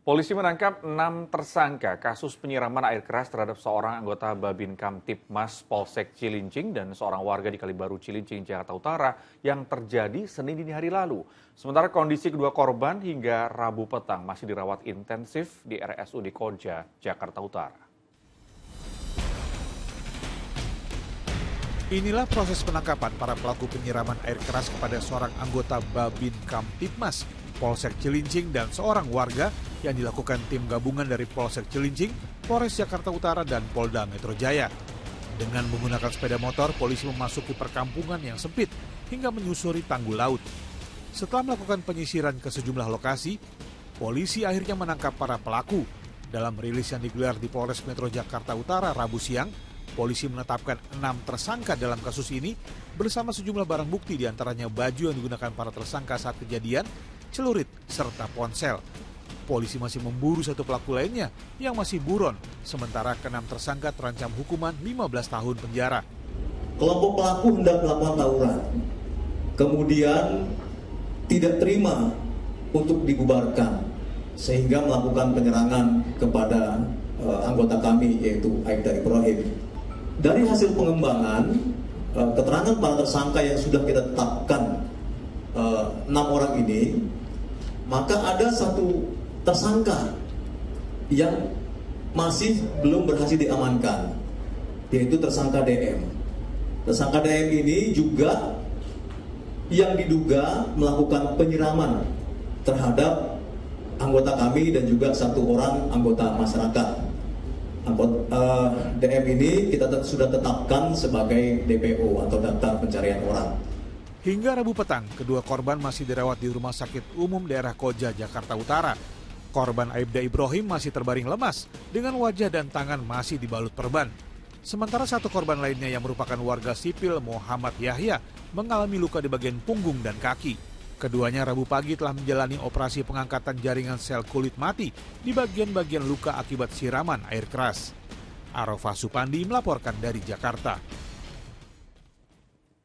Polisi menangkap 6 tersangka kasus penyiraman air keras terhadap seorang anggota Babin Kamtibmas Polsek Cilincing dan seorang warga di Kalibaru Cilincing, Jakarta Utara yang terjadi Senin dini hari lalu. Sementara kondisi kedua korban hingga Rabu petang masih dirawat intensif di RSUD Koja, Jakarta Utara. Inilah proses penangkapan para pelaku penyiraman air keras kepada seorang anggota Babin Kamtibmas Polsek Cilincing dan seorang warga yang dilakukan tim gabungan dari Polsek Cilincing, Polres Jakarta Utara, dan Polda Metro Jaya. Dengan menggunakan sepeda motor, polisi memasuki perkampungan yang sempit hingga menyusuri tanggul laut. Setelah melakukan penyisiran ke sejumlah lokasi, polisi akhirnya menangkap para pelaku. Dalam rilis yang digelar di Polres Metro Jakarta Utara Rabu siang, polisi menetapkan 6 tersangka dalam kasus ini bersama sejumlah barang bukti, diantaranya baju yang digunakan para tersangka saat kejadian, celurit, serta ponsel. Polisi masih memburu satu pelaku lainnya yang masih buron, sementara ke-6 tersangka terancam hukuman 15 tahun penjara. Kelompok pelaku hendak melakukan tawuran, kemudian tidak terima untuk dibubarkan, sehingga melakukan penyerangan kepada anggota kami, yaitu Aibda Ibrahim. Dari hasil pengembangan, keterangan para tersangka yang sudah kita tetapkan 6 orang ini, maka ada satu tersangka yang masih belum berhasil diamankan, yaitu tersangka DM. Tersangka DM ini juga yang diduga melakukan penyiraman terhadap anggota kami dan juga satu orang anggota masyarakat. DM ini kita sudah tetapkan sebagai DPO atau daftar pencarian orang. Hingga Rabu petang, kedua korban masih dirawat di Rumah Sakit Umum Daerah Koja, Jakarta Utara. Korban Aibda Ibrahim masih terbaring lemas dengan wajah dan tangan masih dibalut perban. Sementara satu korban lainnya yang merupakan warga sipil Muhammad Yahya mengalami luka di bagian punggung dan kaki. Keduanya Rabu pagi telah menjalani operasi pengangkatan jaringan sel kulit mati di bagian-bagian luka akibat siraman air keras. Arafah Supandi melaporkan dari Jakarta.